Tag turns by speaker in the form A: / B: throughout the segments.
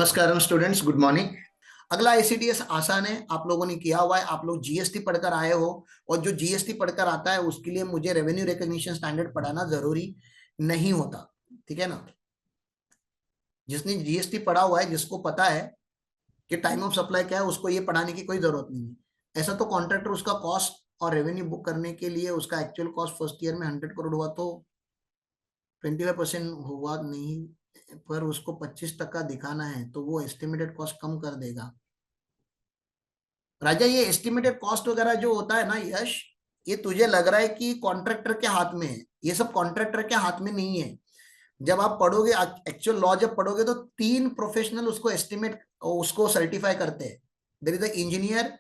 A: नमस्कार students, good morning. अगला ICDS आसान है, आप लोगों ने किया हुआ है। आप लोग जीएसटी पढ़कर आए हो और जो जीएसटी पढ़कर आता है उसके लिए मुझे रेवेन्यू रिकॉग्निशन स्टैंडर्ड पढ़ाना जरूरी नहीं होता, ठीक है ना। जिसने जीएसटी पढ़ा हुआ है, जिसको पता है कि टाइम ऑफ सप्लाई क्या है, उसको ये पढ़ाने की कोई जरूरत नहीं है। ऐसा तो कॉन्ट्रैक्टर उसका कॉस्ट और रेवेन्यू बुक करने के लिए उसका एक्चुअल कॉस्ट फर्स्ट ईयर में 100 करोड़ हुआ तो 25% हुआ नहीं, पर उसको 25% दिखाना है तो वो एस्टिमेटेड कॉस्ट कम कर देगा। राजा, ये एस्टिमेटेड कॉस्ट वगैरह जो होता है ना यश, ये तुझे लग रहा है कि कॉन्ट्रैक्टर के हाथ में है। ये सब कॉन्ट्रैक्टर के हाथ में नहीं है। जब आप पढ़ोगे एक्चुअल लॉ, जब पढ़ोगे तो 3 प्रोफेशनल उसको एस्टिमेट, उसको सर्टिफाई करते हैं। There is the engineer,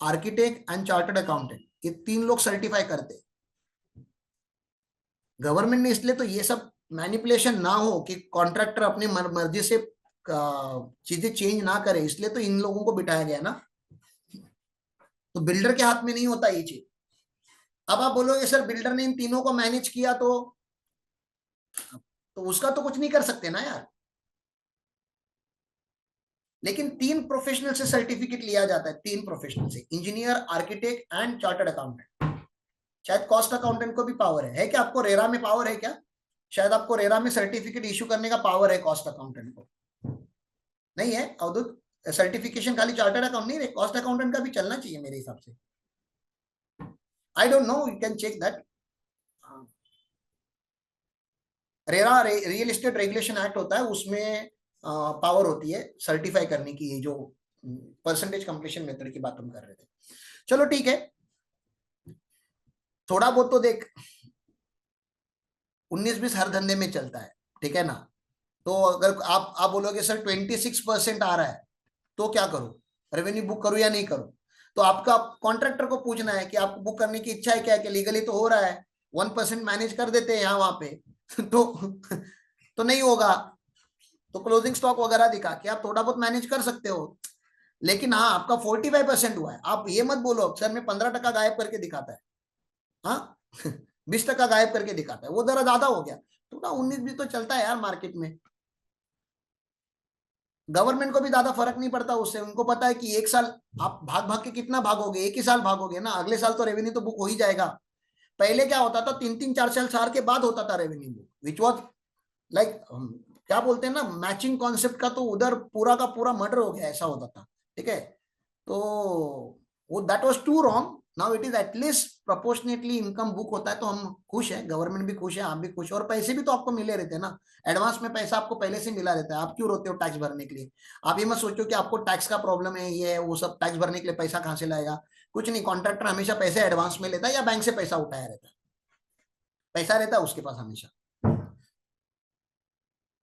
A: architect and chartered accountant. ये 3 लोग सर्टिफाई करते हैं। गवर्नमेंट ने इसलिए तो ये सब मैनिपुलेशन ना हो कि कॉन्ट्रैक्टर अपनी मर्जी से चीजें चेंज ना करे, इसलिए तो इन लोगों को बिठाया गया ना। तो बिल्डर के हाथ में नहीं होता ये चीज। अब आप बोलोगे सर बिल्डर ने इन तीनों को मैनेज किया तो उसका तो कुछ नहीं कर सकते ना यार। लेकिन 3 प्रोफेशनल से सर्टिफिकेट लिया जाता है, 3 प्रोफेशनल से, engineer, architect and chartered accountant. शायद कॉस्ट अकाउंटेंट को भी पावर है क्या? आपको रेरा में पावर है क्या? शायद आपको रेरा में सर्टिफिकेट इशू करने का पावर है कॉस्ट अकाउंटेंट को, नहीं है अवधुत? सर्टिफिकेशन खाली चार्टर्ड अकाउंट नहीं है, कॉस्ट अकाउंटेंट का भी चलना चाहिए मेरे हिसाब से। I don't know, you can check that. RERA real estate regulation act होता है, उसमें पावर होती है सर्टिफाई करने की। ये जो परसेंटेज कंप्लीशन मेथड की बात हम कर रहे थे, चलो ठीक है। थोड़ा बहुत तो देख, 19-20 हर धंधे में चलता है, ठीक है ना। तो अगर आप बोलोगे सर 26% आ रहा है तो क्या करूं, रेवेन्यू बुक करूं या नहीं करूं? तो आपका कॉन्ट्रैक्टर को पूछना है कि आपको बुक करने की इच्छा है क्या, कि लीगली तो हो रहा है, 1% मैनेज कर देते हैं यहाँ वहां पे तो नहीं होगा। तो क्लोजिंग स्टॉक वगैरह दिखा के आप थोड़ा बहुत मैनेज कर सकते हो। लेकिन हाँ, आपका 45% हुआ है, आप ये मत बोलो सर मैं 15% गायब करके दिखाता है, हाँ 20% गायब करके दिखाता है, वो जरा ज्यादा हो गया। थोड़ा 19-20 तो चलता है यार मार्केट में। गवर्नमेंट को भी ज्यादा फर्क नहीं पड़ता उससे, उनको पता है कि एक साल आप भाग भाग के कितना भागोगे, एक ही साल भागोगे ना, अगले साल तो रेवेन्यू तो बुक हो ही जाएगा। पहले क्या होता था, 3-3 4 4 साल के बाद होता था revenue book, which was like, क्या बोलते हैं ना, मैचिंग कॉन्सेप्ट का तो उधर पूरा का पूरा मर्डर हो गया, ऐसा होता था, ठीक है। तो वो that was too wrong. Now it is at least proportionately income book होता है, तो हम खुश हैं, गवर्नमेंट भी खुश है, आप भी खुश है, और पैसे भी तो आपको मिले रहते हैं ना। एडवांस में पैसा आपको पहले से मिला रहता है, आप क्यों रोते हो टैक्स भरने के लिए? आप ये मत सोचो कि आपको टैक्स का प्रॉब्लम है, ये है वो सब, टैक्स भरने के लिए पैसा कहां से लाएगा? कुछ नहीं, कॉन्ट्रैक्टर हमेशा पैसे एडवांस में लेता है या बैंक से पैसा उठाया रहता है, पैसा रहता है उसके पास हमेशा।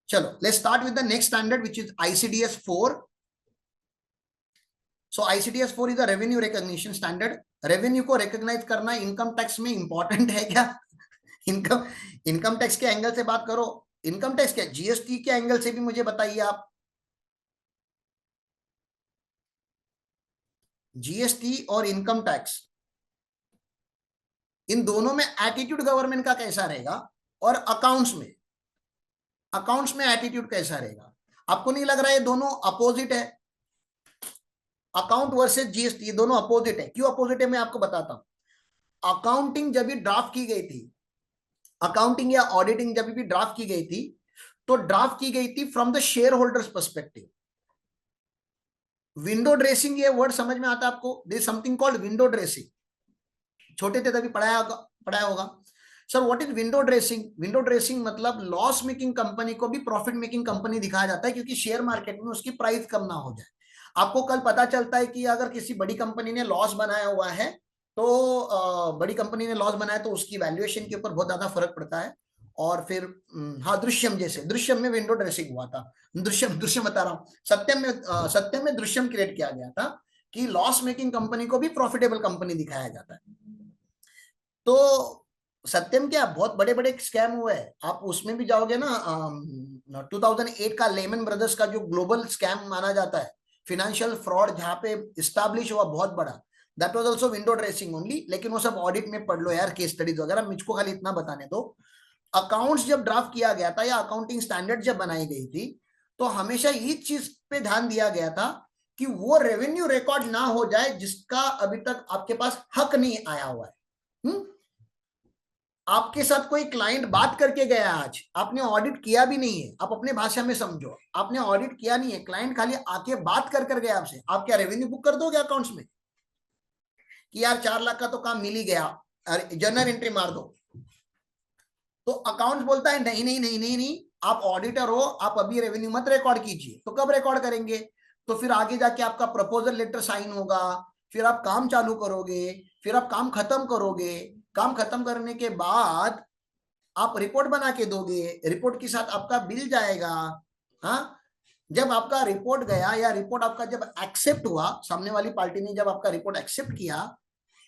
A: चलो let's start with the next standard which is ICDS 4। So ICDS 4 is a revenue recognition standard. Revenue को रिकॉग्नाइज करना इनकम टैक्स में इंपॉर्टेंट है क्या? इनकम इनकम टैक्स के एंगल से बात करो, इनकम टैक्स क्या, जीएसटी के एंगल से भी मुझे बताइए आप। जीएसटी और इनकम टैक्स, इन दोनों में एटीट्यूड गवर्नमेंट का कैसा रहेगा, और अकाउंट्स में एटीट्यूड कैसा रहेगा? आपको नहीं लग रहा है ये दोनों अपोजिट है? अकाउंट वर्सेस जीएसटी, ये दोनों अपोजिट है। क्यों अपोजिट है मैं आपको बताता हूं। अकाउंटिंग जब भी ड्राफ्ट की गई थी, अकाउंटिंग या ऑडिटिंग जब भी ड्राफ्ट की गई थी, तो ड्राफ्ट की गई थी from the shareholders perspective. Window dressing, ये वर्ड समझ में आता है आपको? There is something called window dressing, छोटे थे तभी पढ़ाया होगा। Sir what is window dressing? Window dressing मतलब लॉस मेकिंग कंपनी को भी प्रॉफिट मेकिंग कंपनी दिखाया जाता है, क्योंकि शेयर मार्केट में उसकी प्राइस कम ना हो जाए। आपको कल पता चलता है कि अगर किसी बड़ी कंपनी ने लॉस बनाया हुआ है, तो बड़ी कंपनी ने लॉस बनाया तो उसकी वैल्यूएशन के ऊपर बहुत ज्यादा फर्क पड़ता है। और फिर हाँ, दृश्यम जैसे, दृश्यम में विंडो ड्रेसिंग हुआ था। दृश्यम दृश्यम बता रहा हूँ, सत्यम में दृश्यम क्रिएट किया गया था कि लॉस मेकिंग कंपनी को भी प्रॉफिटेबल कंपनी दिखाया जाता है। तो सत्यम क्या, बहुत बड़े बड़े स्कैम हुए हैं, आप उसमें भी जाओगे ना। 2008 का लेमन ब्रदर्स का जो ग्लोबल स्कैम माना जाता है, फिनेंशियल फ्रॉड जहां पे स्टैब्लिश हुआ बहुत बड़ा, that was also window dressing only. लेकिन वो सब ऑडिट में पढ़ लो यार, केस स्टडीज वगैरह, मुझको खाली इतना बताने दो। अकाउंट्स जब ड्राफ्ट किया गया था या अकाउंटिंग स्टैंडर्ड जब बनाई गई थी, तो हमेशा ये चीज पे ध्यान दिया गया था कि वो रेवेन्यू रिकॉर्ड ना हो जाए जिसका अभी तक आपके पास हक नहीं आया हुआ है। आपके साथ कोई क्लाइंट बात करके गया, आज आपने ऑडिट किया भी नहीं है, आप अपने भाषा में समझो, आपने ऑडिट किया नहीं है, क्लाइंट खाली आके बात कर गया आपसे, आप क्या रेवेन्यू बुक कर दोगे अकाउंट्स में कि यार 4 लाख का तो काम मिल ही गया, जर्नल एंट्री मार दो? तो अकाउंट्स बोलता है नहीं नहीं नहीं नहीं नहीं, आप ऑडिटर हो, आप अभी रेवेन्यू मत रिकॉर्ड कीजिए। तो कब रिकॉर्ड करेंगे? तो फिर आगे जाके आपका प्रपोजल लेटर साइन होगा, फिर आप काम चालू करोगे, फिर आप काम खत्म करोगे, काम खत्म करने के बाद आप रिपोर्ट बना के दोगे, रिपोर्ट के साथ आपका बिल जाएगा। हाँ, जब आपका रिपोर्ट गया या रिपोर्ट आपका जब एक्सेप्ट हुआ, सामने वाली पार्टी ने जब आपका रिपोर्ट एक्सेप्ट किया,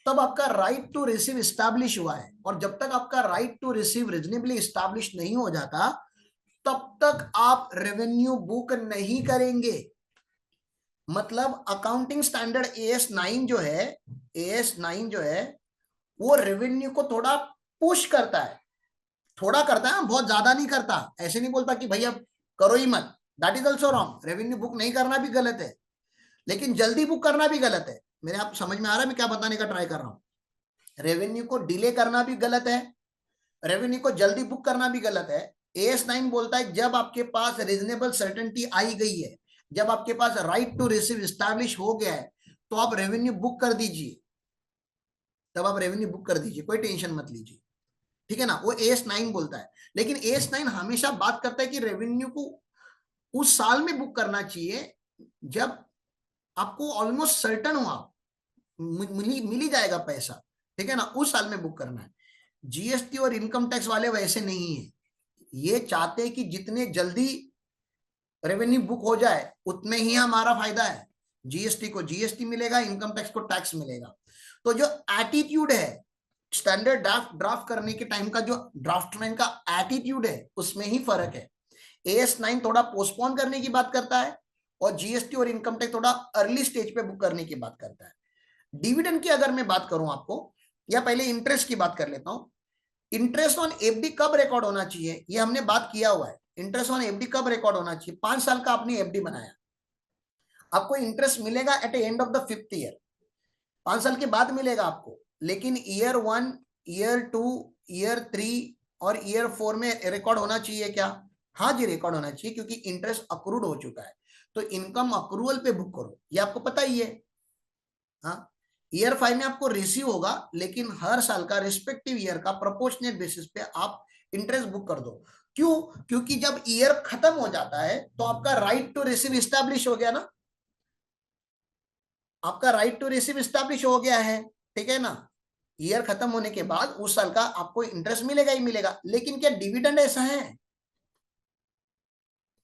A: तब आपका राइट टू रिसीव इस्टेब्लिश हुआ है। और जब तक आपका right to receive reasonably establish नहीं हो जाता, तब तक आप रेवेन्यू बुक नहीं करेंगे। मतलब अकाउंटिंग स्टैंडर्ड AS9 जो है, AS9 जो है वो रेवेन्यू को थोड़ा पुश करता है, थोड़ा करता है, बहुत ज्यादा नहीं करता। ऐसे नहीं बोलता कि भैया करो ही मत, that is also wrong. Revenue book नहीं करना भी गलत है, लेकिन जल्दी बुक करना भी गलत है। मेरे आप समझ में आ रहा है मैं क्या बताने का ट्राई कर रहा हूं? रेवेन्यू को डिले करना भी गलत है, रेवेन्यू को जल्दी बुक करना भी गलत है। AS9 बोलता है जब आपके पास रीजनेबल सर्टेनिटी आई गई है, जब आपके पास राइट टू रिसीव स्टैब्लिश हो गया है, तो आप रेवेन्यू बुक कर दीजिए, तब आप रेवेन्यू बुक कर दीजिए, कोई टेंशन मत लीजिए, ठीक है ना? वो AS9 बोलता है। लेकिन AS9 हमेशा बात करता है कि रेवेन्यू को उस साल में बुक करना चाहिए जब आपको ऑलमोस्ट सर्टन हुआ मिल ही जाएगा पैसा, ठीक है ना? उस साल में बुक करना है। GST और इनकम टैक्स वाले वैसे नहीं है, ये चाहते हैं कि जितने जल्दी रेवेन्यू बुक हो जाए उतने ही हमारा फायदा है। GST को GST मिलेगा, इनकम टैक्स को टैक्स मिलेगा। तो जो एटीट्यूड है स्टैंडर्ड ड्राफ्ट करने के टाइम का, जो ड्राफ्टमैन का एटीट्यूड है, उसमें ही फर्क है। AS9 थोड़ा पोस्टपोन करने की बात करता है और GST और इनकम टैक्स थोड़ा अर्ली स्टेज पे बुक करने की बात करता है। डिविडेंड की अगर मैं बात करूं आपको, या पहले इंटरेस्ट की बात कर लेता हूं। इंटरेस्ट ऑन FD कब रिकॉर्ड होना चाहिए, ये हमने बात किया हुआ है। इंटरेस्ट ऑन FD कब रिकॉर्ड होना चाहिए? 5 साल का आपने FD बनाया, आपको इंटरेस्ट मिलेगा at end of the 5th year, 5 साल के बाद मिलेगा आपको। लेकिन ईयर 1, ईयर 2, ईयर 3 और ईयर 4 में रिकॉर्ड होना चाहिए क्या? हाँ जी, रिकॉर्ड होना चाहिए, क्योंकि इंटरेस्ट अक्रूड हो चुका है। तो इनकम अक्रूवल पे बुक करो, ये आपको पता ही है। हाँ, ईयर 5 में आपको रिसीव होगा, लेकिन हर साल का रिस्पेक्टिव ईयर का प्रोपोर्शनेट बेसिस पे आप इंटरेस्ट बुक कर दो। क्यों? क्योंकि जब ईयर खत्म हो जाता है तो आपका राइट टू रिसीव इस्टेब्लिश हो गया ना, आपका राइट टू रिसीव इस्टेब्लिश हो गया है, ठीक है ना? ईयर खत्म होने के बाद उस साल का आपको इंटरेस्ट मिलेगा ही मिलेगा। लेकिन क्या डिविडेंड ऐसा है?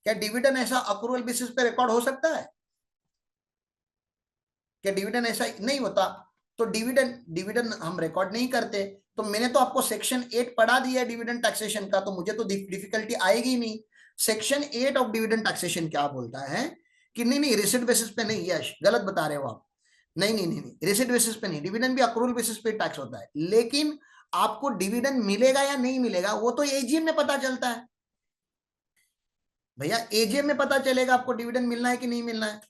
A: क्या डिविडेंड ऐसा अक्रूवल बेसिस पे रिकॉर्ड हो सकता है? क्या डिविडेंड ऐसा नहीं होता? तो डिविडेंड डिविडेंड हम रिकॉर्ड नहीं करते। तो मैंने तो आपको सेक्शन 8 पढ़ा दिया है डिविडेंड टैक्सेशन का, तो मुझे तो डिफिकल्टी आएगी नहीं। सेक्शन 8 ऑफ डिविडेंड टैक्सेशन क्या बोलता है कि नहीं नहीं, रिसिट बेसिस पे नहीं, यश गलत बता रहे हो आप। नहीं नहीं नहीं, नहीं रिसिट बेसिस पे नहीं, डिविडेंड भी अक्रूवल बेसिस पे टैक्स होता है। लेकिन आपको डिविडेंड मिलेगा या नहीं मिलेगा वो तो AGM में पता चलता है भैया। AGM में पता चलेगा आपको डिविडेंड मिलना है कि नहीं मिलना है।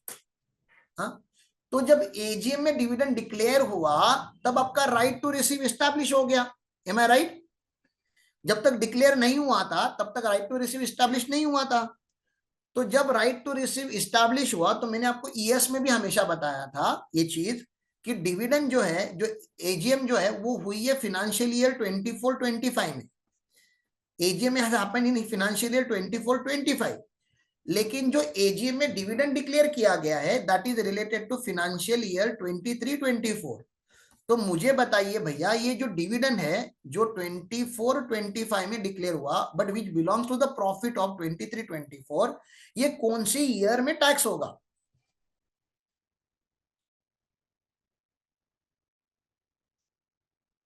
A: हाँ, तो जब AGM में डिविडेंड डिक्लेयर हुआ तब आपका राइट टू रिसीव एस्टैब्लिश हो गया। एम आई राइट? जब तक डिक्लेयर नहीं हुआ था तब तक राइट टू रिसीव एस्टैब्लिश नहीं हुआ था। तो जब राइट टू रिसीव एस्टैब्लिश हुआ, तो मैंने आपको ES में भी हमेशा बताया था ये चीज कि डिविडेंड जो है, जो AGM जो है वो हुई है फाइनेंशियल ईयर 24-25 में। AGM में हैपन इन फाइनेंशियल ईयर 24-25। लेकिन जो AGM में डिविडेंड डिक्लेयर किया गया है that is related to financial year 23-24। तो मुझे बताइए भैया, ये जो डिविडेंड है जो 24-25 में डिक्लेयर हुआ but which belongs to the profit of 23-24, ये कौन सी ईयर में टैक्स होगा?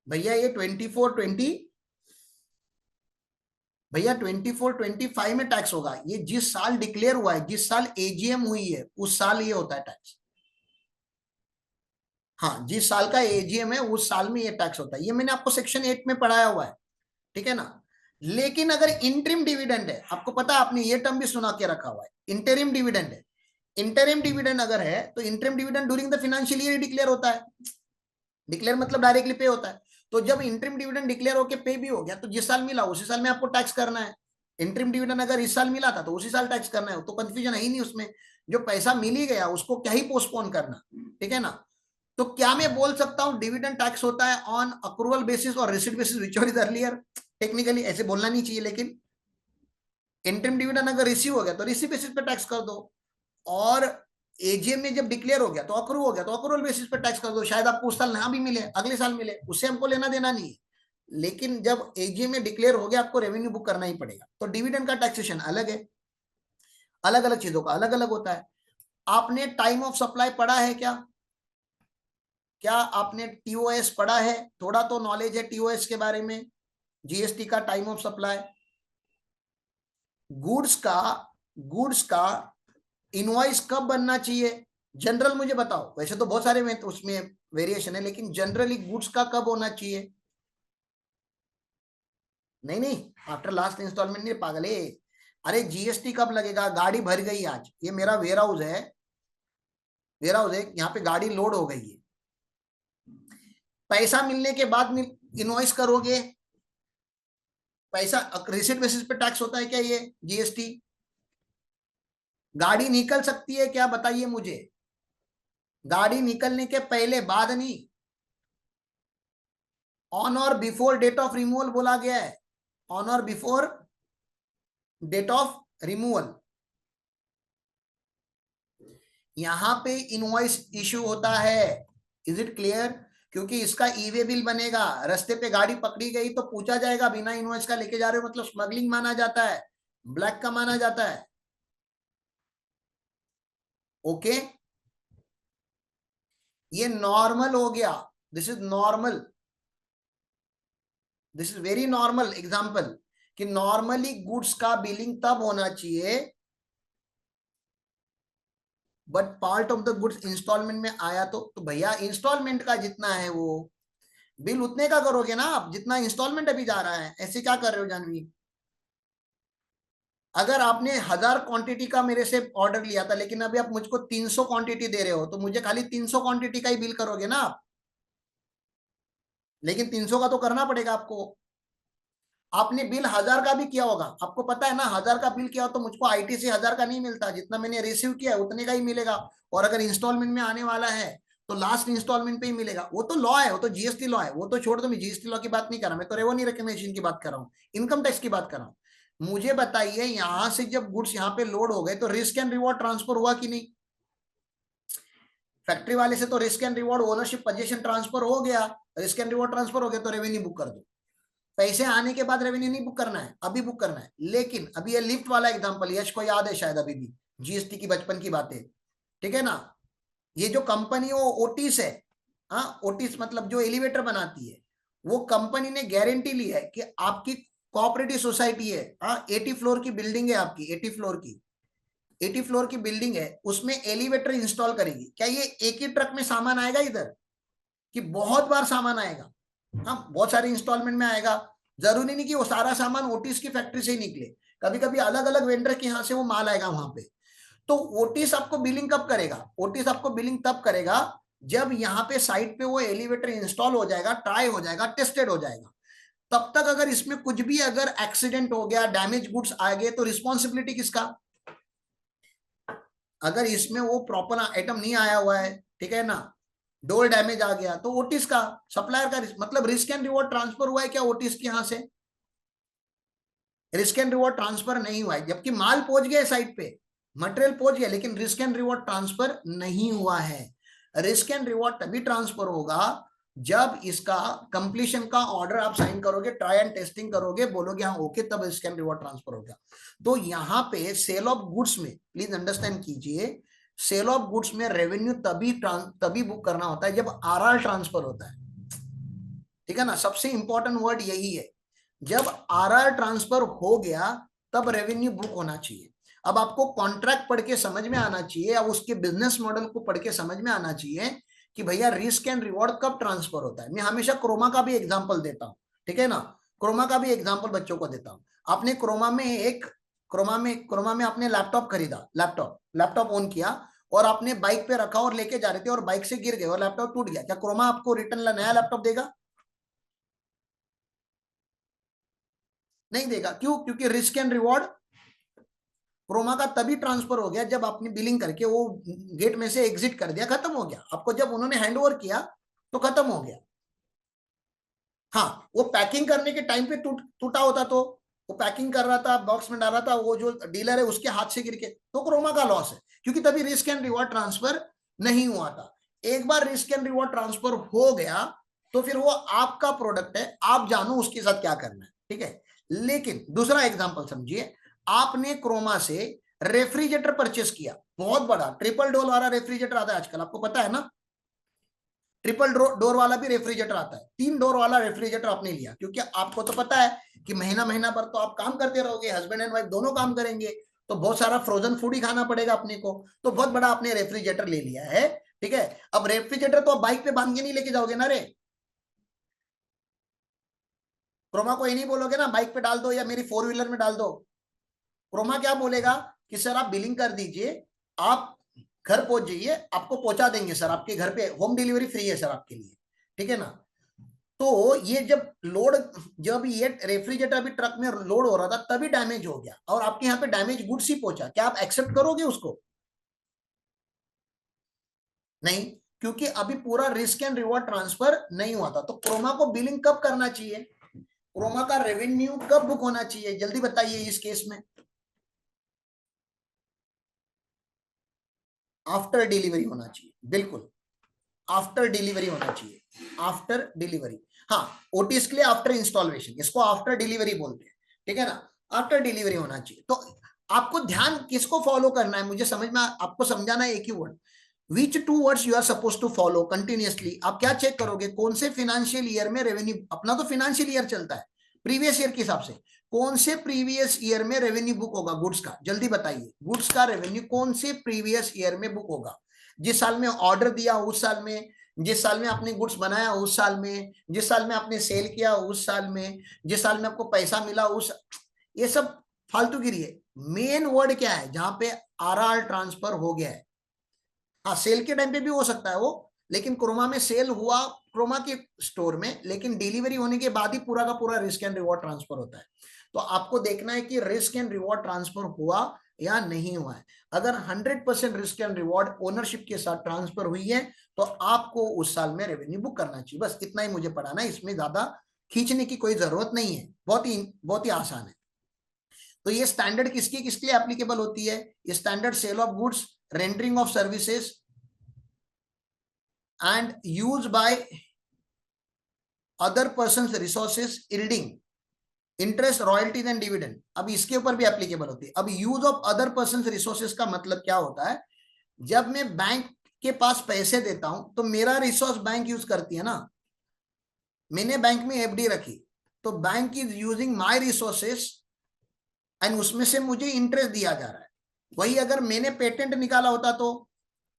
A: भैया ये 24-25 में टैक्स होगा। ये जिस साल डिक्लेयर हुआ है, जिस साल AGM हुई है, उस साल ये होता है टैक्स। हाँ, जिस साल का AGM है उस साल में ये टैक्स होता है। ये मैंने आपको सेक्शन 8 में पढ़ाया हुआ है, ठीक है ना? लेकिन अगर इंटरिम डिविडेंड है, आपको पता है, आपने ये टर्म भी सुना के रखा हुआ है, इंटरिम डिविडेंड है। इंटरिम डिविडेंड अगर है तो interim dividend during the financial year declare होता है। डिक्लेयर मतलब डायरेक्टली पे होता है। तो जब इंटरिम डिविडेंड डिक्लेयर होके पे भी हो गया तो जिस साल मिला उसी साल में आपको टैक्स करना है। इंटरिम डिविडेंड अगर इस साल मिला था तो उसी साल टैक्स करना है, तो कंफ्यूजन है ही नहीं उसमें। जो पैसा मिल ही गया उसको क्या ही पोस्टपोन करना, ठीक है ना। तो क्या मैं बोल सकता हूं डिविडेंड टैक्स होता है ऑन अक्रूवल बेसिस और receipt basis which is earlier? Technically ऐसे बोलना नहीं चाहिए, लेकिन इंटरिम डिविडेंड अगर रिसीव हो गया तो रिसीव बेसिस पे टैक्स कर दो, और एजीएम में जब डिक्लेयर हो गया तो अक्रू हो गया तो अक्रूवल बेसिस पे टैक्स कर दो। शायद आपको उस साल ना भी मिले, अगले साल मिले, उससे हमको लेना देना नहीं है। लेकिन जब एजीएम में डिक्लेयर हो गया आपको रेवेन्यू बुक करना ही पड़ेगा। तो डिविडेंड का टैक्सेशन अलग है, अलग अलग चीजों का अलग अलग होता है। आपने टाइम ऑफ सप्लाई पढ़ा है क्या? क्या आपने टीओएस पढ़ा है? थोड़ा तो नॉलेज है टीओएस के बारे में, जीएसटी का टाइम ऑफ सप्लाई। गुड्स का इनवॉइस कब बनना चाहिए? जनरल मुझे बताओ, वैसे तो बहुत सारे में तो उसमें वेरिएशन है, लेकिन जनरली गुड्स का कब होना चाहिए? नहीं नहीं, आफ्टर लास्ट इंस्टॉलमेंट नहीं पागले। अरे जीएसटी कब लगेगा? गाड़ी भर गई आज, ये मेरा वेयर हाउस है, वेयर हाउस है, यहाँ पे गाड़ी लोड हो गई है, पैसा मिलने के बाद इनवॉइस करोगे, पैसा रिसिट बेसिस पे टैक्स होता है क्या ये जीएसटी? गाड़ी निकल सकती है क्या, बताइए मुझे? गाड़ी निकलने के पहले बाद नहीं, ऑन और बिफोर डेट ऑफ रिमूवल बोला गया है, ऑन और बिफोर डेट ऑफ रिमूवल। यहां पे इनवॉइस इशू होता है। Is it clear? क्योंकि इसका ई वे बिल बनेगा, रास्ते पे गाड़ी पकड़ी गई तो पूछा जाएगा बिना इनवॉइस का लेके जा रहे हो मतलब स्मगलिंग माना जाता है, ब्लैक का माना जाता है। ओके, ये नॉर्मल हो गया, this is normal, this is very normal example, कि नॉर्मली गुड्स का बिलिंग तब होना चाहिए, but part of the goods installment में आया तो भैया इंस्टॉलमेंट का जितना है वो बिल उतने का करोगे ना आप, जितना इंस्टॉलमेंट अभी जा रहा है। ऐसे क्या कर रहे हो जानवी? अगर आपने 1000 क्वांटिटी का मेरे से ऑर्डर लिया था, लेकिन अभी आप मुझको 300 क्वांटिटी दे रहे हो, तो मुझे खाली 300 क्वांटिटी का ही बिल करोगे ना आप, लेकिन 300 का तो करना पड़ेगा आपको। आपने बिल 1000 का भी किया होगा, आपको पता है ना, 1000 का बिल किया हो तो मुझको आईटी से 1000 का नहीं मिलता, जितना मैंने रिसीव किया उतने का ही मिलेगा। और अगर इंस्टॉलमेंट में आने वाला है तो लास्ट इंस्टॉलमेंट पे ही मिलेगा। वो तो लॉ है, वो तो जीएसटी लॉ है, वो तो छोड़ दो, मैं जीएसटी लॉ की बात नहीं कर रहा, मैं तो रेवेन्यू रिकग्निशन की बात कर रहा हूँ, इनकम टैक्स की बात कर रहा हूँ। मुझे बताइए, यहां से जब गुड्स यहाँ पे लोड हो गए तो रिस्क एंड रिवॉर्ड ट्रांसफर हुआ कि नहीं? फैक्ट्री वाले से तो risk and reward ownership position transfer हो गया, रिस्क एंड रिवॉर्ड ट्रांसफर हो गया तो रेवेन्यू बुक कर दो। पैसे आने के बाद रेवेन्यू नहीं बुक करना है, अभी बुक करना है। लेकिन अभी ये लिफ्ट वाला एग्जांपल यश को याद है शायद अभी भी, जीएसटी की बचपन की बातें, ठीक है ना। ये जो कंपनी वो ओटिस है, हाँ ओटिस मतलब जो एलिवेटर बनाती है, वो कंपनी ने गारंटी ली है कि आपकी कोऑपरेटिव सोसाइटी है, हाँ 80 फ्लोर की बिल्डिंग है आपकी, 80 फ्लोर की बिल्डिंग है, उसमें एलिवेटर इंस्टॉल करेगी। क्या ये एक ही ट्रक में सामान आएगा इधर, कि बहुत बार सामान आएगा? हाँ बहुत सारे इंस्टॉलमेंट में आएगा। जरूरी नहीं कि वो सारा सामान ओटिस की फैक्ट्री से ही निकले, कभी कभी अलग अलग वेंडर के यहाँ से वो माल आएगा वहां पे। तो ओटिस आपको बिलिंग कब करेगा? ओटिस आपको बिलिंग तब करेगा जब यहाँ पे साइट पे वो एलिवेटर इंस्टॉल हो जाएगा, ट्राई हो जाएगा, टेस्टेड हो जाएगा। तब तक अगर इसमें कुछ भी अगर एक्सीडेंट हो गया, डैमेज गुड्स आ गए, तो रिस्पॉन्सिबिलिटी किसका? अगर इसमें वो प्रॉपर आइटम नहीं आया हुआ है, ठीक है ना, डोर डैमेज आ गया, तो ओटिस का, सप्लायर का मतलब रिस्क एंड रिवॉर्ड ट्रांसफर हुआ है क्या ओटिस के यहां से? रिस्क एंड रिवॉर्ड ट्रांसफर नहीं हुआ है, जबकि माल पहुंच गया साइट पे, मटेरियल पहुंच गया, लेकिन रिस्क एंड रिवॉर्ड ट्रांसफर नहीं हुआ है। रिस्क एंड रिवॉर्ड तभी ट्रांसफर होगा जब इसका कंप्लीशन का ऑर्डर आप साइन करोगे, ट्राई एंड टेस्टिंग करोगे, बोलोगे हाँ ओके, तब रिस्क एंड रिवॉर्ड ट्रांसफर होगा। तो यहाँ पे सेल ऑफ गुड्स में प्लीज अंडरस्टैंड कीजिए, सेल ऑफ गुड्स में रेवेन्यू तभी बुक करना होता है जब आरआर ट्रांसफर होता है, ठीक है ना। सबसे इंपॉर्टेंट वर्ड यही है, जब आरआर ट्रांसफर हो गया तब रेवेन्यू बुक होना चाहिए। अब आपको कॉन्ट्रैक्ट पढ़ के समझ में आना चाहिए, या उसके बिजनेस मॉडल को पढ़ के समझ में आना चाहिए कि भैया रिस्क एंड रिवॉर्ड कब ट्रांसफर होता है। मैं हमेशा क्रोमा का भी एग्जांपल देता हूं, ठीक है ना, क्रोमा का भी एग्जांपल बच्चों को देता हूं। आपने क्रोमा में एक क्रोमा में आपने लैपटॉप खरीदा, लैपटॉप ऑन किया और आपने बाइक पे रखा और लेके जा रहे थे और बाइक से गिर गए और लैपटॉप टूट गया, क्या क्रोमा आपको रिटर्न नया लैपटॉप देगा? नहीं देगा। क्यों? क्योंकि रिस्क एंड रिवॉर्ड क्रोमा का तभी ट्रांसफर हो गया जब आपने बिलिंग करके वो गेट में से एग्जिट कर दिया, खत्म हो गया। आपको जब उन्होंने हैंड ओवर किया तो खत्म हो गया। हाँ, वो पैकिंग करने के टाइम पे टूटा होता तो वो पैकिंग कर रहा था, बॉक्स में डाल रहा था, वो जो डीलर है उसके हाथ से गिर के, तो क्रोमा का लॉस है, क्योंकि तभी रिस्क एंड रिवॉर्ड ट्रांसफर नहीं हुआ था। एक बार रिस्क एंड रिवॉर्ड ट्रांसफर हो गया तो फिर वो आपका प्रोडक्ट है, आप जानो उसके साथ क्या करना है, ठीक है। लेकिन दूसरा एग्जाम्पल समझिए, आपने क्रोमा से रेफ्रिजरेटर परचेस किया, बहुत बड़ा ट्रिपल डोर वाला रेफ्रिजरेटर आता है आजकल, आपको पता है ना। ट्रिपल डोर वाला भी रेफ्रिजरेटर आता है, 3 डोर वाला रेफ्रिजरेटर आपने लिया, क्योंकि आपको तो पता है कि महीना महीना भर तो आप काम करते रहोगे, हस्बैंड एंड वाइफ दोनों काम करेंगे, तो बहुत सारा फ्रोजन फूड ही खाना पड़ेगा अपने को, तो बहुत बड़ा आपने रेफ्रिजरेटर ले लिया है, ठीक है। अब रेफ्रिजरेटर तो आप बाइक पे बांध के नहीं लेके जाओगे ना रे। क्रोमा को ये नहीं बोलोगे ना बाइक पे डाल दो या मेरी 4 व्हीलर में डाल दो। क्रोमा क्या बोलेगा कि सर आप बिलिंग कर दीजिए, आप घर पहुंच जाइए, आपको पहुंचा देंगे सर, आपके घर पे होम डिलीवरी फ्री है सर आपके लिए, ठीक है ना। तो ये जब ये रेफ्रिजरेटर अभी ट्रक में लोड हो रहा था तभी डैमेज हो गया और आपके यहाँ पे डैमेज गुड्स ही पहुंचा, क्या आप एक्सेप्ट करोगे उसको? नहीं, क्योंकि अभी पूरा रिस्क एंड रिवॉर्ड ट्रांसफर नहीं हुआ था। तो क्रोमा को बिलिंग कब करना चाहिए, क्रोमा का रेवेन्यू कब बुक होना चाहिए, जल्दी बताइए इस केस में? आफ्टर डिलीवरी होना चाहिए, बिल्कुल आफ्टर डिलीवरी होना चाहिए, आफ्टर डिलीवरी। हाँ, ओटीएस के लिए आफ्टर इंस्टॉलेशन, इसको आफ्टर डिलीवरी बोलते हैं, ठीक है ना। आफ्टर डिलीवरी होना चाहिए। तो आपको ध्यान किसको फॉलो करना है, मुझे समझ में आपको समझाना है एक ही word, which 2 words you are suppose to follow continuously. आप क्या चेक करोगे, कौन से फाइनेंशियल ईयर में रेवेन्यू, अपना तो फाइनेंशियल ईयर चलता है, प्रीवियस ईयर के हिसाब से कौन से प्रीवियस ईयर में रेवेन्यू बुक होगा गुड्स का, जल्दी बताइए, गुड्स का रेवेन्यू कौन से प्रीवियस ईयर में बुक होगा? जिस साल में ऑर्डर दिया उस साल में, जिस साल में आपने गुड्स बनाया उस साल में, जिस साल में आपने सेल किया उस साल में, जिस साल में आपको पैसा मिला उस, ये सब फालतूगिरी है। मेन वर्ड क्या है जहां पे आरआर ट्रांसफर हो गया है? हाँ, सेल के टाइम पे भी हो सकता है वो, लेकिन क्रोमा में सेल हुआ क्रोमा के स्टोर में, लेकिन डिलीवरी होने के बाद ही पूरा का पूरा रिस्क एंड रिवॉर्ड ट्रांसफर होता है। तो आपको देखना है कि रिस्क एंड रिवॉर्ड ट्रांसफर हुआ या नहीं हुआ है। अगर 100% रिस्क एंड रिवॉर्ड ओनरशिप के साथ ट्रांसफर हुई है तो आपको उस साल में रेवेन्यू बुक करना चाहिए। बस इतना ही मुझे पढ़ाना है, इसमें ज्यादा खींचने की कोई जरूरत नहीं है, बहुत ही आसान है। तो ये स्टैंडर्ड किसके किसके लिए एप्लीकेबल होती है? ये standard sale of goods, rendering of services and used by other person's resources yielding interest royalties and dividend. अब इसके ऊपर भी एप्लीकेबल होती है। अब use of other person resources का मतलब क्या होता है, जब मैं बैंक के पास पैसे देता हूं तो मेरा रिसोर्स बैंक यूज करती है ना, मैंने बैंक में एफडी रखी तो bank is using my resources and उसमें से मुझे इंटरेस्ट दिया जा रहा है। वही अगर मैंने पेटेंट निकाला होता तो,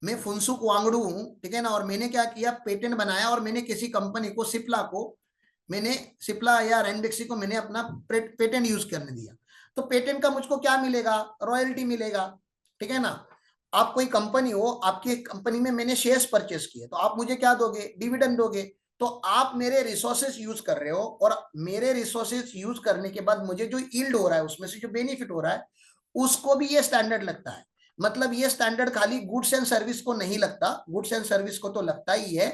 A: मैं फुनसुक वांगडू हूं, ठीक है ना, और मैंने क्या किया, पेटेंट बनाया और मैंने किसी कंपनी को, सिप्ला या रैनबेक्सी को मैंने अपना पेटेंट यूज करने दिया, तो पेटेंट का मुझको क्या मिलेगा, रॉयल्टी मिलेगा, ठीक है ना। आप कोई कंपनी हो, आपकी कंपनी में मैंने शेयर्स परचेस किए तो आप मुझे क्या दोगे, डिविडेंड दोगे। तो आप मेरे रिसोर्सेस यूज कर रहे हो और मेरे रिसोर्सेस यूज करने के बाद मुझे जो यील्ड हो रहा है, उसमें से जो बेनिफिट हो रहा है, उसको भी ये स्टैंडर्ड लगता है। मतलब ये स्टैंडर्ड खाली गुड्स एंड सर्विस को नहीं लगता, गुड्स एंड सर्विस को तो लगता ही है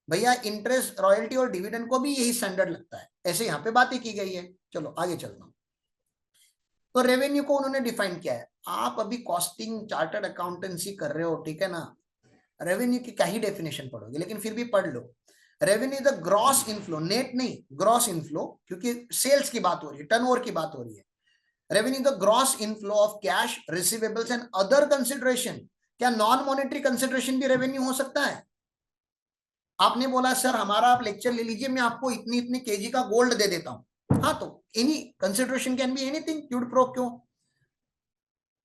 A: भैया, इंटरेस्ट रॉयल्टी और डिविडेंड को भी यही स्टैंडर्ड लगता है। ऐसे यहाँ पे बातें की गई है। चलो आगे चलता हूं। तो रेवेन्यू को उन्होंने डिफाइन किया है। आप अभी कॉस्टिंग चार्टर्ड अकाउंटेंसी कर रहे हो, ठीक है ना, रेवेन्यू की क्या ही डेफिनेशन पढ़ोगे, लेकिन फिर भी पढ़ लो। Revenue the gross inflow, net नहीं, ग्रॉस इनफ्लो, क्योंकि सेल्स की बात हो रही है, टर्नओवर की बात हो रही है। Revenue the gross inflow of cash, receivables and other consideration. क्या नॉन मॉनेटरी कंसिडरेशन भी रेवेन्यू हो सकता है? आपने बोला सर हमारा आप लेक्चर ले लीजिए, मैं आपको इतनी इतनी केजी का गोल्ड दे देता हूं, हाँ, तो any consideration can be anything, cued pro क्यों,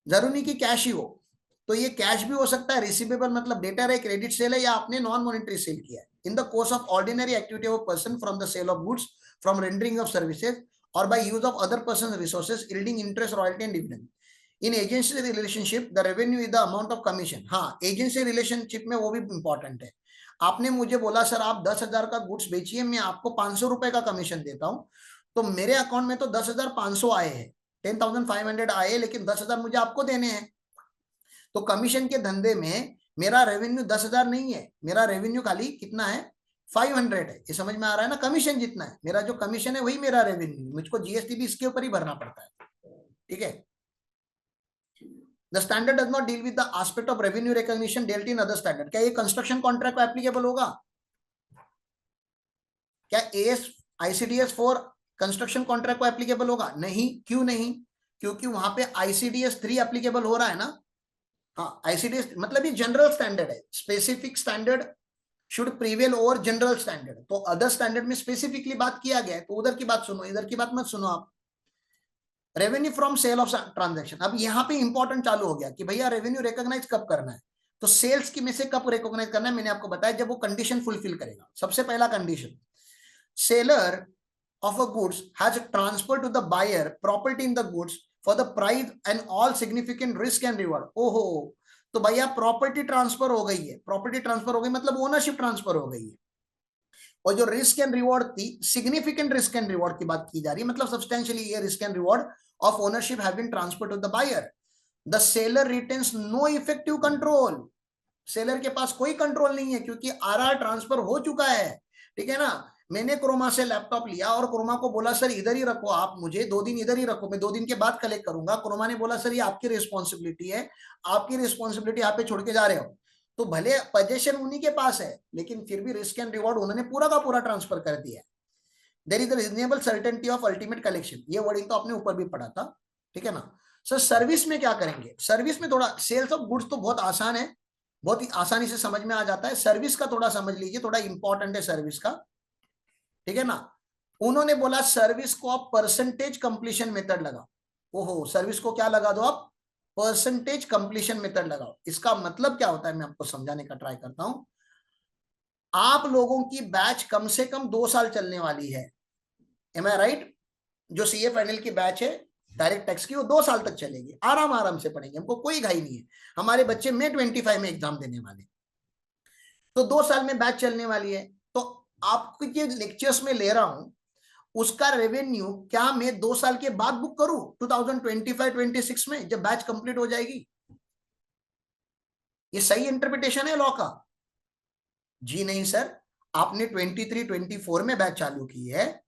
A: जरूरी नहीं कि कैश ही हो। तो ये कैश भी हो सकता है, रिसीवेबल मतलब डेटर है, क्रेडिट सेल है, या आपने नॉन मॉनेटरी सेल किया है। In the course of ordinary activity of person from the sale of goods, from rendering of services और by use of other person resources yielding interest, royalty and dividend. In agency relationship the revenue is the amount of commission. हाँ, agency relationship में वो भी important है। आपने मुझे बोला sir आप 10,000 का गुड्स बेचिए, मैं आपको 500 रुपए का कमीशन देता हूं, तो मेरे अकाउंट में तो 10,500 आए हैं, 10,500 आए, लेकिन 10,000 मुझे आपको देने हैं। तो कमीशन के धंधे में मेरा रेवेन्यू 10,000 नहीं है, मेरा रेवेन्यू खाली कितना है, 500 है। ये समझ में आ रहा है ना? कमीशन जितना है, मेरा जो कमीशन है वही मेरा रेवेन्यू, मुझको जीएसटी भी इसके ऊपर ही भरना पड़ता है। ठीक है। The standard does not deal with the aspect of revenue recognition dealt in other standard. क्या ये कंस्ट्रक्शन कॉन्ट्रैक्ट को एप्लीकेबल होगा? क्या as ICDS for construction contract को एप्लीकेबल होगा? नहीं। क्यों नहीं? क्योंकि वहां पे आईसीडीएस 3 एप्लीकेबल हो रहा है ना। हाँ, आईसीडीएस मतलब ये जनरल स्टैंडर्ड है, specific standard should prevail over general standard. तो अदर स्टैंडर्ड में स्पेसिफिकली बात किया गया है, तो उधर की बात सुनो, इधर की बात मत सुनो आप। Revenue from sale of transaction, अब यहाँ पे इंपॉर्टेंट चालू हो गया कि भैया रेवेन्यू रिकॉग्नाइज कब करना है। तो सेल्स की में से कब रिकॉग्नाइज करना है, मैंने आपको बताया जब वो कंडीशन फुलफिल करेगा। सबसे पहला condition, seller of a goods has transferred to the buyer property in the goods for the price and all significant risk and reward। ओहो, तो भैया प्रॉपर्टी ट्रांसफर हो गई है, प्रॉपर्टी ट्रांसफर हो गई मतलब ओनरशिप ट्रांसफर हो गई है, और जो रिस्क एंड रिवॉर्ड थी, सिग्निफिकेंट रिस्क एंड रिवॉर्ड की बात की जा रही है, मतलब सब्सटेंशियली ये risk and reward of ownership have been transferred to the buyer. The seller retains no effective control, seller के पास कोई कंट्रोल नहीं है क्योंकि आरआर ट्रांसफर हो चुका है। ठीक है ना? मैंने क्रोमा से लैपटॉप लिया और क्रोमा को बोला सर इधर ही रखो, आप मुझे 2 दिन इधर ही रखो, मैं 2 दिन के बाद कलेक्ट करूंगा। क्रोमा ने बोला सर ये आपकी रिस्पॉन्सिबिलिटी है, आपकी रिस्पॉन्सिबिलिटी यहाँ पे छोड़ के जा रहे हो। तो भले पोजेशन उन्हीं के पास है, लेकिन फिर भी रिस्क एंड रिवॉर्ड उन्होंने पूरा का पूरा ट्रांसफर कर दिया है। There is the reasonable certainty of ultimate collection, ये वर्डिंग तो आपने ऊपर भी पढ़ा था। ठीक है ना? सर सर्विस में क्या करेंगे? सर्विस में थोड़ा, सेल्स ऑफ गुड्स तो बहुत आसान है, बहुत ही आसानी से समझ में आ जाता है। सर्विस का थोड़ा समझ लीजिए, थोड़ा इंपॉर्टेंट है सर्विस का। ठीक है ना? उन्होंने बोला सर्विस को आप परसेंटेज कंप्लीशन मेथड लगाओ। ओहो, सर्विस को क्या लगा दो आप? परसेंटेज कंप्लीशन मेथड लगाओ। इसका मतलब क्या होता है मैं आपको समझाने का ट्राई करता हूं। आप लोगों की बैच कम से कम 2 साल चलने वाली है, एम आई राइट? जो सीए फाइनल की बैच है डायरेक्ट टैक्स की, वो 2 साल तक चलेगी, आराम आराम से पढ़ेंगे, हमको कोई घाई नहीं है। हमारे बच्चे मई 25 में एग्जाम देने वाले, तो 2 साल में बैच चलने वाली है। तो आपको ये लेक्चर्स में ले रहा हूं, उसका रेवेन्यू क्या मैं 2 साल के बाद बुक करूं 2025-26 में जब बैच कंप्लीट हो जाएगी? ये सही इंटरप्रिटेशन है लॉ का? जी नहीं सर, आपने 23-24 में बैच चालू की है,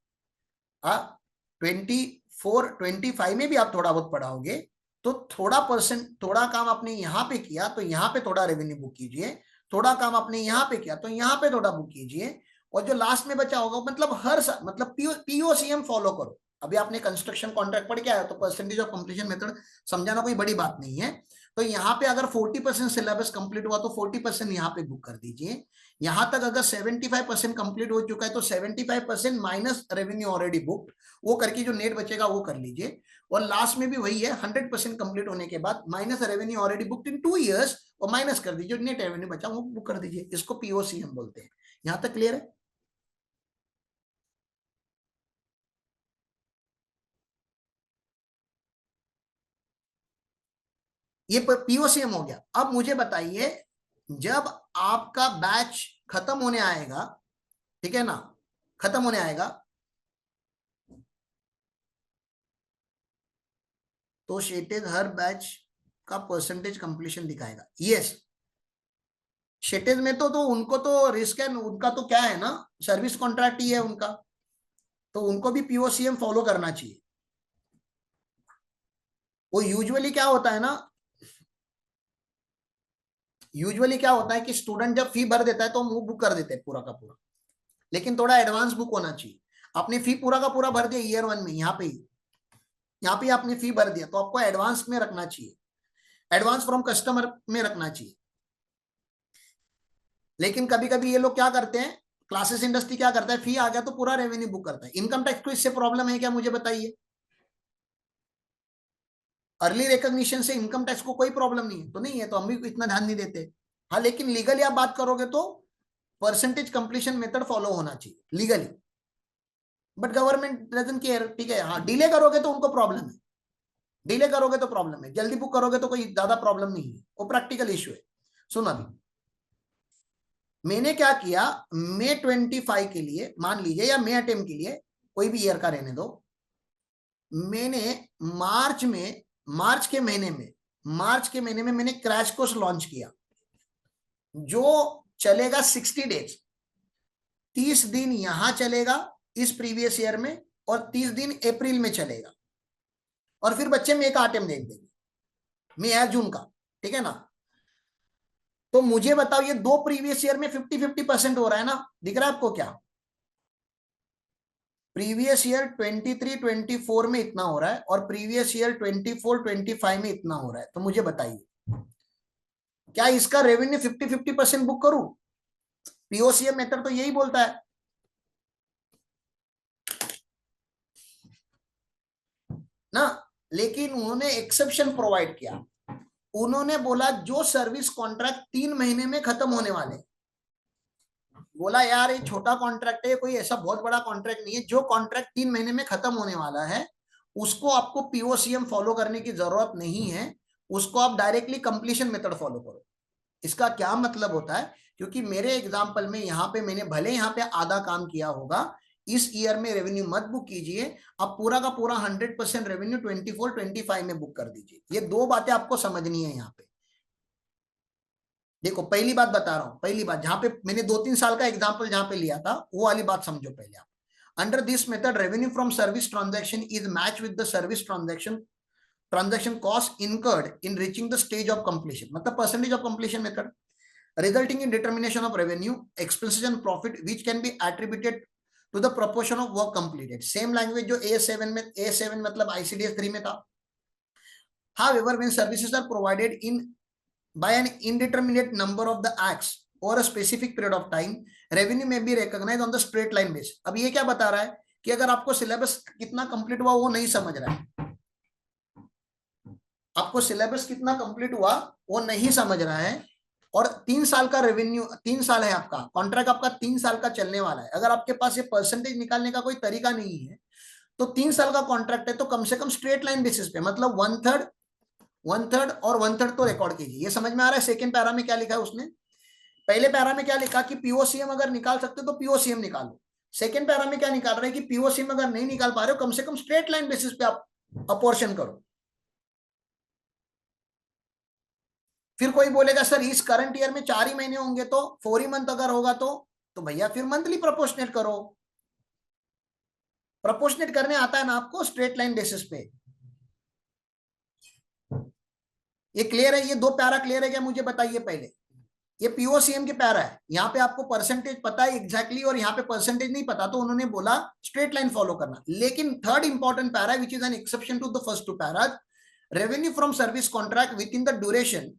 A: 24-25 में भी आप थोड़ा बहुत पढ़ाओगे, तो थोड़ा परसेंट, थोड़ा काम आपने यहां पे किया तो यहां पे थोड़ा रेवेन्यू बुक कीजिए, थोड़ा काम आपने यहां पे किया तो यहां पे थोड़ा बुक कीजिए, और जो लास्ट में बचा होगा मतलब हर साल, मतलब पीओसीएम फॉलो करो। अभी आपने कंस्ट्रक्शन कॉन्ट्रैक्ट पढ़ के आया तो परसेंटेज ऑफ कंप्लीशन मेथड समझाना कोई बड़ी बात नहीं है। तो यहाँ पे अगर 40% सिलेबस कंप्लीट हुआ तो 40% यहाँ पे बुक कर दीजिए। यहां तक अगर 75% कंप्लीट हो चुका है तो 75% माइनस रेवेन्यू ऑलरेडी बुक्ड, वो करके जो नेट बचेगा वो कर लीजिए। और लास्ट में भी वही है, 100% कंप्लीट होने के बाद माइनस रेवेन्यू ऑलरेडी बुक्ड इन 2 ईयर्स, और माइनस कर दीजिए, नेट रेवेन्यू बचा वो बुक कर दीजिए। इसको पीओसी हम बोलते हैं। यहां तक क्लियर है? ये पीओसीएम हो गया। अब मुझे बताइए, जब आपका बैच खत्म होने आएगा, ठीक है ना, खत्म होने आएगा, तो शेटेज हर बैच का परसेंटेज कंप्लीशन दिखाएगा। यस, शेटेज में तो उनको तो रिस्क है, उनका तो क्या है ना, सर्विस कॉन्ट्रैक्ट ही है उनका, तो उनको भी पीओसीएम फॉलो करना चाहिए। वो यूजुअली क्या होता है ना, यूजुअली क्या होता है कि स्टूडेंट जब फी भर देता है तो हम वो बुक कर देते हैं पूरा का पूरा, लेकिन थोड़ा एडवांस बुक होना चाहिए। आपने फी पूरा का पूरा भर दिया ईयर 1 में, यहाँ पे आपने फी भर दिया तो आपको एडवांस में रखना चाहिए, एडवांस फ्रॉम कस्टमर में रखना चाहिए। लेकिन कभी कभी ये लोग क्या करते हैं, क्लासेस इंडस्ट्री क्या करता है, फी आ गया तो पूरा रेवेन्यू बुक करता है। इनकम टैक्स को इससे प्रॉब्लम है क्या, मुझे बताइए? अर्ली रिकॉग्निशन से इनकम टैक्स को कोई प्रॉब्लम नहीं है? तो नहीं है, तो हम भी इतना ध्यान नहीं देते। हाँ, लेकिन लीगली आप बात करोगे तो परसेंटेज कंप्लीशन मेथड फॉलो होना चाहिए legally, but government doesn't care. ठीक है, हाँ, डिले करोगे तो उनको प्रॉब्लम है, डिले करोगे तो प्रॉब्लम है, जल्दी बुक करोगे तो कोई ज्यादा प्रॉब्लम नहीं है, वो प्रैक्टिकल इश्यू है। सुन अभी मैंने क्या किया, मे 25 के लिए मान लीजिए, या मे अटेम्प्ट के लिए, कोई भी ईयर का रहने दो, मैंने मार्च के महीने में मैंने क्रैश कोर्स लॉन्च किया, जो चलेगा 60 डेज। 30 दिन यहां चलेगा इस प्रीवियस ईयर में, और 30 दिन अप्रैल में चलेगा, और फिर बच्चे मई का अटेम्प्ट देख देंगे, मई या जून का, ठीक है ना। तो मुझे बताओ, ये दो प्रीवियस ईयर में 50-50% हो रहा है ना, दिख रहा है आपको क्या? प्रीवियस ईयर 23-24 में इतना हो रहा है, और प्रीवियस ईयर 24-25 में इतना हो रहा है। तो मुझे बताइए, क्या इसका रेवेन्यू 50-50% बुक करूं? पीओसीएम मेथड तो यही बोलता है ना। लेकिन उन्होंने एक्सेप्शन प्रोवाइड किया, उन्होंने बोला जो सर्विस कॉन्ट्रैक्ट 3 महीने में खत्म होने वाले, बोला यार ये छोटा कॉन्ट्रैक्ट है, कोई ऐसा बहुत बड़ा कॉन्ट्रैक्ट नहीं है, जो कॉन्ट्रैक्ट 3 महीने में खत्म होने वाला है उसको आपको पीओसीएम फॉलो करने की जरूरत नहीं है, उसको आप डायरेक्टली कंप्लीशन मेथड फॉलो करो। इसका क्या मतलब होता है, क्योंकि मेरे एग्जांपल में यहाँ पे मैंने भले यहाँ पे आधा काम किया होगा, इस ईयर में रेवेन्यू मत बुक कीजिए, आप पूरा का पूरा 100% रेवेन्यू 24-25 में बुक कर दीजिए। ये दो बातें आपको समझनी है यहाँ पे। देखो पहली बात बता रहा हूं, पहली बात जहां पे मैंने 2-3 साल का एग्जांपल जहां पे लिया था, वो वाली बात समझो पहले आप। Under this method revenue from service transaction is match with the service transaction cost incurred in reaching the stage of completion, मतलब percentage of completion method, resulting in determination of revenue, expenses and profit which can be attributed to the proportion of work completed. Same language जो A7 में, A7 मतलब ICDS 3 में था। However, when services are provided in by an indeterminate number of the acts or a specific period of time, revenue may be recognized on the straight line basis. अब ये क्या बता रहा है कि अगर आपको सिलेबस कितना कंप्लीट हुआ वो नहीं समझ रहा है, आपको सिलेबस कितना कंप्लीट हुआ वो नहीं समझ रहा है, और 3 साल का रेवेन्यू, 3 साल है आपका कॉन्ट्रैक्ट, आपका 3 साल का चलने वाला है, अगर आपके पास ये परसेंटेज निकालने का कोई तरीका नहीं है, तो 3 साल का कॉन्ट्रैक्ट है तो कम से कम स्ट्रेट लाइन बेसिस पे, मतलब 1/3 और 1/3 तो रिकॉर्ड कीजिए। ये समझ में आ रहा है? सेकंड पैरा में क्या लिखा है उसने? पहले पैरा में क्या लिखा कि पीओसीएम अगर निकाल सकते हो तो पीओसीएम निकालो। सेकंड पैरा में क्या निकाल रहे हैं कि पीओसीएम अगर नहीं निकाल पा रहे हो, कम से कम स्ट्रेट लाइन बेसिस पे आप अपोर्शन करो। फिर कोई बोलेगा सर इस करंट ईयर में 4 ही महीने होंगे, तो 4 ही मंथ अगर होगा तो भैया फिर मंथली प्रोपोर्शनेट करो। प्रोपोर्शनेट करने आता है ना आपको स्ट्रेट लाइन बेसिस पे। ये क्लियर है? ये दो पैरा क्लियर है क्या, मुझे बताइए पहले। ये पीओसीएम के पैरा है, यहाँ पे आपको परसेंटेज पता है एग्जैक्टली, और यहाँ पे परसेंटेज नहीं पता, तो उन्होंने बोला स्ट्रेट लाइन फॉलो करना। लेकिन third important para which is an exception to the first two paras, revenue from service contract within the duration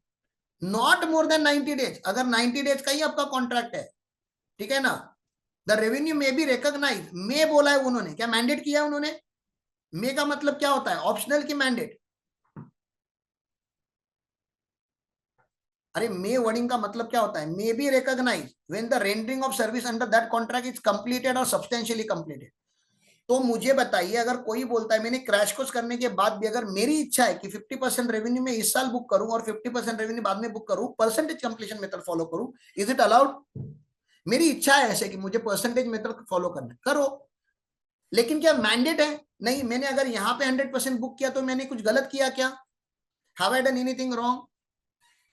A: not more than 90 days. अगर 90 डेज का ही आपका कॉन्ट्रैक्ट है, ठीक है ना, द रेवेन्यू में बी रिकॉग्नाइज, मे बोला है उन्होंने, क्या मैंडेट किया है उन्होंने? मे का मतलब क्या होता है, ऑप्शनल की मैंडेट? अरे मे वर्डिंग का मतलब क्या होता है, may be recognise when the rendering of service under that contract is completed और सब्सटेंशियली कंप्लीटेड। तो मुझे बताइए, अगर कोई बोलता है मैंने क्रैश कोर्स करने के बाद भी अगर मेरी इच्छा है कि 50% रेवेन्यू में इस साल बुक करूं और 50% रेवेन्यू बाद में बुक करूं, परसेंटेज कंप्लीशन मेथड फॉलो करूं, इज इट अलाउड? मेरी इच्छा है ऐसे कि मुझे परसेंटेज मेथड फॉलो करना, करो। लेकिन क्या मैंडेट है? नहीं। मैंने अगर यहाँ पे 100% बुक किया तो मैंने कुछ गलत किया क्या? Have I done anything wrong?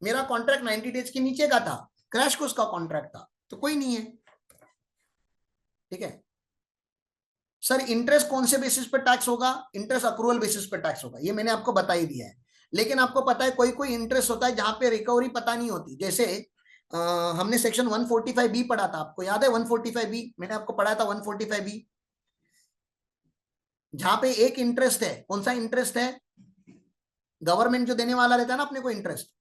A: मेरा कॉन्ट्रैक्ट 90 डेज के नीचे का था, क्रैश कोर्स का कॉन्ट्रैक्ट था, तो कोई नहीं है, ठीक है। सर इंटरेस्ट कौन से बेसिस पे टैक्स होगा? इंटरेस्ट अक्रूवल बेसिस पे टैक्स होगा, ये मैंने आपको बता ही दिया है। लेकिन आपको पता है कोई कोई इंटरेस्ट होता है जहां पे रिकवरी पता नहीं होती, जैसे हमने सेक्शन 145B पढ़ा था, आपको याद है 145B? मैंने आपको पढ़ाया था 145B, जहां पे एक इंटरेस्ट है। कौन सा इंटरेस्ट है? गवर्नमेंट जो देने वाला रहता है ना अपने को इंटरेस्ट,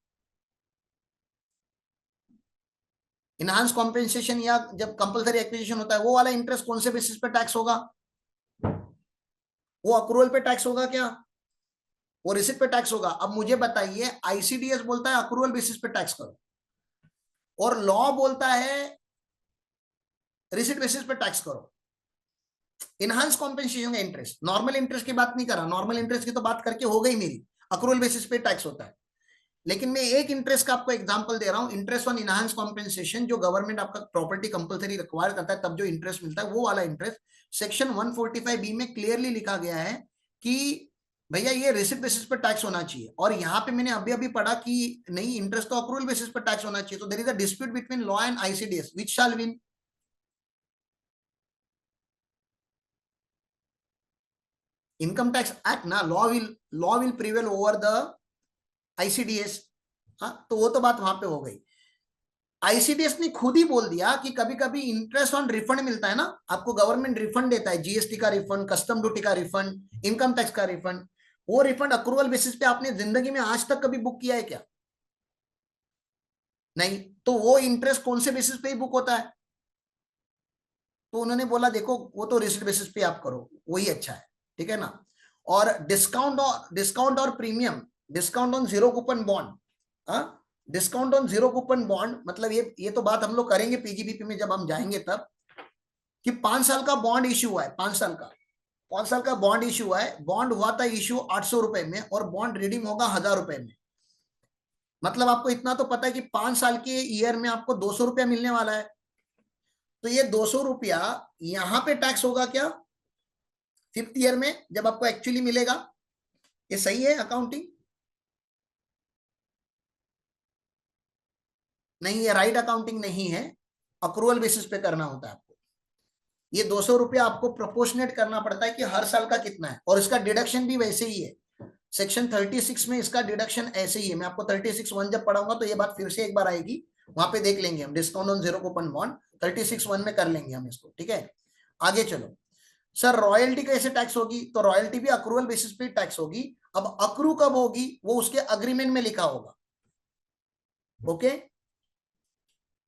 A: इनहांस कॉम्पेंसेशन या जब कंपलसरी एक्विजिशन होता है, वो वाला इंटरेस्ट कौन से बेसिस पे टैक्स होगा? वो अक्रूवल पे टैक्स होगा क्या? वो रिसिप्ट पे टैक्स होगा। अब मुझे बताइए, आईसीडीएस बोलता है अक्रूवल बेसिस पे टैक्स करो, और लॉ बोलता है रिसिप्ट बेसिस पे टैक्स करो। इनहांस कॉम्पेंसेशन का इंटरेस्ट, नॉर्मल इंटरेस्ट की बात नहीं कर रहा, नॉर्मल इंटरेस्ट की तो बात करके हो गई मेरी, अक्रूवल बेसिस पे टैक्स होता है। लेकिन मैं एक इंटरेस्ट का आपको एग्जांपल दे रहा हूं, इंटरेस्ट ऑन इनहांस कॉम्पेंसेशन, जो गवर्नमेंट आपका प्रॉपर्टी कंपलसरी रिक्वायर करता है तब जो इंटरेस्ट मिलता है, वो वाला इंटरेस्ट सेक्शन 145B में क्लियरली लिखा गया है कि भैया ये रिसिप्ट बेसिस पर टैक्स होना चाहिए। और यहाँ पे मैंने अभी अभी पढ़ा कि नहीं, इंटरेस्ट तो अक्रूवल बेसिस पर टैक्स होना चाहिए। तो there is a dispute between law and ICDS, which shall win? Income tax act ना, law will prevail over the ICDS. हाँ, तो वो तो बात वहां पे हो गई। आईसीडीएस ने खुद ही बोल दिया कि कभी कभी इंटरेस्ट ऑन रिफंड मिलता है ना, आपको गवर्नमेंट रिफंड देता है, जीएसटी का रिफंड, कस्टम ड्यूटी का रिफंड, इनकम टैक्स का रिफंड। वो रिफंड अक्रूवल बेसिस पे आपने जिंदगी में आज तक कभी बुक किया है क्या? नहीं। तो वो इंटरेस्ट कौन से बेसिस पे ही बुक होता है? तो उन्होंने बोला देखो वो तो रिसिप्ट बेसिस पे आप करो, वही अच्छा है, ठीक है ना। और डिस्काउंट और premium, discount on zero coupon bond, हाँ, discount on zero coupon bond मतलब ये तो बात हम लोग करेंगे पीजीबीपी में जब हम जाएंगे तब, कि 5 साल का बॉन्ड इश्यू हुआ है, 5 साल का, 5 साल का बॉन्ड इश्यू हुआ है, बॉन्ड हुआ था इश्यू 800 रुपए में और बॉन्ड रिडीम होगा 1000 रुपए में। मतलब आपको इतना तो पता है कि 5 साल के ईयर में आपको 200 रुपया मिलने वाला है। तो ये 200 रुपया यहां पे टैक्स होगा क्या? 5th ईयर में जब आपको एक्चुअली मिलेगा। ये सही है अकाउंटिंग? नहीं, ये राइट अकाउंटिंग नहीं है, अक्रूवल बेसिस पे करना होता है आपको। ये 200 रुपया आपको प्रोपोर्शनेट करना पड़ता है कि हर साल का कितना है, और इसका डिडक्शन भी वैसे ही है। सेक्शन 36 में इसका डिडक्शन ऐसे ही है। मैं आपको 36(1) जब पढ़ाऊंगा तो ये बात फिर से एक बार आएगी, वहां पे देख लेंगे हम, discount on zero coupon bond 36(1) में कर लेंगे हम इसको, ठीक है। आगे चलो। सर रॉयल्टी कैसे टैक्स होगी? तो रॉयल्टी भी अक्रूवल बेसिस पे टैक्स होगी। अब अक्रू कब होगी वो उसके अग्रीमेंट में लिखा होगा, ओके।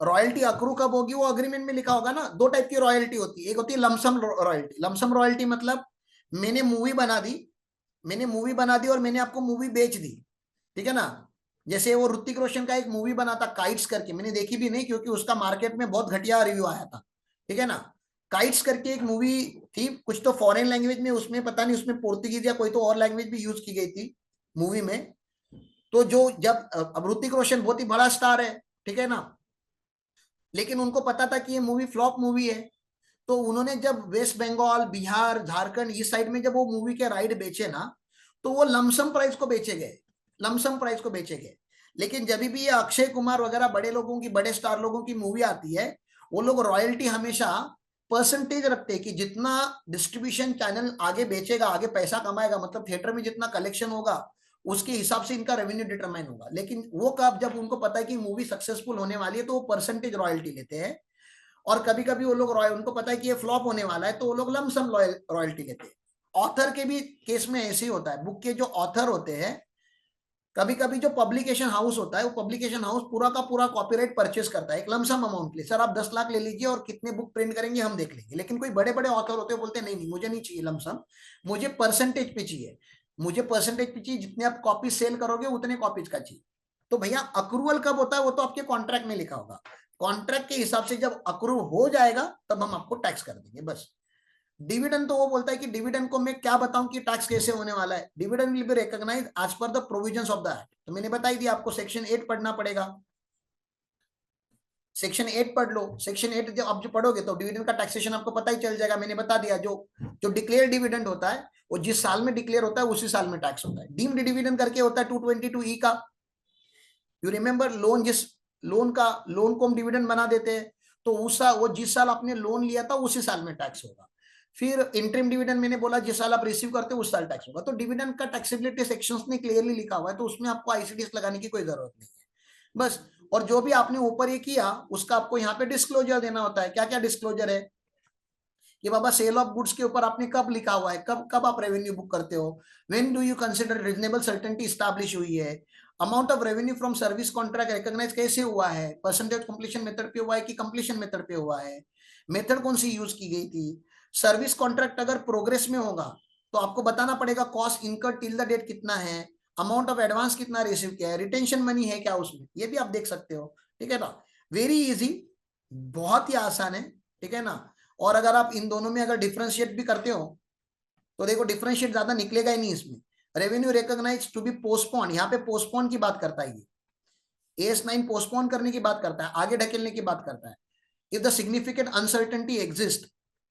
A: रॉयल्टी अक्रू कब होगी वो अग्रीमेंट में लिखा होगा ना। दो टाइप की रॉयल्टी होती है, एक होती है लमसम रॉयल्टी। लमसम रॉयल्टी मतलब मैंने मूवी बना दी, मैंने मूवी बना दी और मैंने आपको मूवी बेच दी, ठीक है ना। जैसे वो ऋतिक रोशन का एक मूवी बना था काइट्स करके, मैंने देखी भी नहीं क्योंकि उसका मार्केट में बहुत घटिया रिव्यू आया था, ठीक है ना। काइट्स करके एक मूवी थी, कुछ तो फॉरेन लैंग्वेज में, उसमें पता नहीं उसमें पोर्तुगीज या कोई तो और लैंग्वेज भी यूज की गई थी मूवी में। तो जो जब अब ऋतिक रोशन बहुत ही बड़ा स्टार है, ठीक है ना, लेकिन उनको पता था कि ये मूवी फ्लॉप मूवी है। तो उन्होंने जब वेस्ट बंगाल, बिहार, झारखंड इस साइड में जब वो मूवी के राइट बेचे ना, तो वो लमसम प्राइस को बेचे गए, लमसम प्राइस को बेचे गए। लेकिन जब भी ये अक्षय कुमार वगैरह बड़े लोगों की, बड़े स्टार लोगों की मूवी आती है, वो लोग रॉयल्टी हमेशा परसेंटेज रखते हैं कि जितना डिस्ट्रीब्यूशन चैनल आगे बेचेगा, आगे पैसा कमाएगा, मतलब थिएटर में जितना कलेक्शन होगा उसके हिसाब से इनका रेवेन्यू डिटरमाइन होगा। लेकिन वो कब, जब उनको पता है कि मूवी सक्सेसफुल होने वाली है तो वो परसेंटेज रॉयल्टी लेते हैं। और कभी कभी वो लोग उनको पता है कि ये फ्लॉप होने वाला है तो वो लोग लमसम रॉयल्टी लेते हैं। ऑथर के भी केस में ऐसे ही होता है। बुक के जो ऑथर होते हैं, कभी कभी जो पब्लिकेशन हाउस होता है, वो पब्लिकेशन हाउस पूरा का पूरा कॉपीराइट परचेस करता है एक लमसम अमाउंट के लिए। सर आप 10 लाख ले लीजिए और कितने बुक प्रिंट करेंगे हम देख लेंगे। लेकिन कोई बड़े बड़े ऑथर होते हैं, बोलते हैं नहीं नहीं मुझे नहीं चाहिए लमसम, मुझे परसेंटेज पे चाहिए, मुझे परसेंटेज पे चाहिए, जितने आप कॉपी सेल करोगे उतने कॉपीज का चाहिए। तो भैया अक्रूवल कब होता है वो तो आपके कॉन्ट्रैक्ट में लिखा होगा। कॉन्ट्रैक्ट के हिसाब से जब अक्रूव हो जाएगा तब हम आपको टैक्स कर देंगे, बस। डिविडेंड तो वो बोलता है कि डिविडेंड को मैं क्या बताऊं कि टैक्स कैसे होने वाला है। Dividend will be recognised as per the provisions of the act. तो मैंने बताई दिया आपको, सेक्शन 8 पढ़ना पड़ेगा, सेक्शन 8 पढ़ लो। सेक्शन 8 जब आप जो पढ़ोगे तो डिविडेंड का टैक्सेशन आपको पता ही चल जाएगा। मैंने बता दिया, जो जो डिक्लेयर डिविडेंड होता है वो जिस साल में डिक्लेयर होता है उसी साल में टैक्स होता है। डीम्ड डिविडेंड करके होता है 222E का, यू रिमेंबर। लोन, जिस लोन का, लोन को हम डिविडेंड बना देते हैं, तो उस साल, वो जिस साल आपने लोन लिया था उसी साल में टैक्स होगा। फिर इंटरिम डिविडेंड मैंने बोला जिस साल आप रिसीव करते हो उस साल टैक्स होगा। तो डिविडेंड का टैक्सेबिलिटी सेक्शंस ने क्लियरली लिखा हुआ है, तो उसमें आपको आईसीडीएस लगाने की कोई जरूरत नहीं है, बस। और जो भी आपने ऊपर ये किया उसका आपको यहाँ पे डिस्क्लोजर देना होता है। क्या क्या डिस्क्लोजर है कि बाबा सेल ऑफ गुड्स के ऊपर आपने कब लिखा हुआ है, कब कब आप रेवेन्यू बुक करते हो, when do you consider reasonable certainty establish हुई है, amount of revenue from service contract recognise कैसे हुआ है, परसेंटेज कंप्लीशन मेथड पे हुआ है कि कंप्लीशन मेथड पे हुआ है, मेथड कौन सी यूज की गई थी। सर्विस कॉन्ट्रैक्ट अगर प्रोग्रेस में होगा तो आपको बताना पड़ेगा cost incurred till the date कितना है, अमाउंट ऑफ एडवांस कितना रिसीव किया है, रिटेंशन मनी है क्या उसमें, ये भी आप देख सकते हो, ठीक है ना। वेरी इजी, बहुत ही आसान है, ठीक है ना। और अगर आप इन दोनों में अगर डिफरेंशिएट भी करते हो तो देखो डिफरेंशिएट ज्यादा निकलेगा ही नहीं इसमें। Revenue recognise to be postpone, यहाँ पे पोस्टपोन की बात करता है ये। AS9 पोस्टपोन करने की बात करता है, आगे ढकेलने की बात करता है। If the significant uncertainty exist,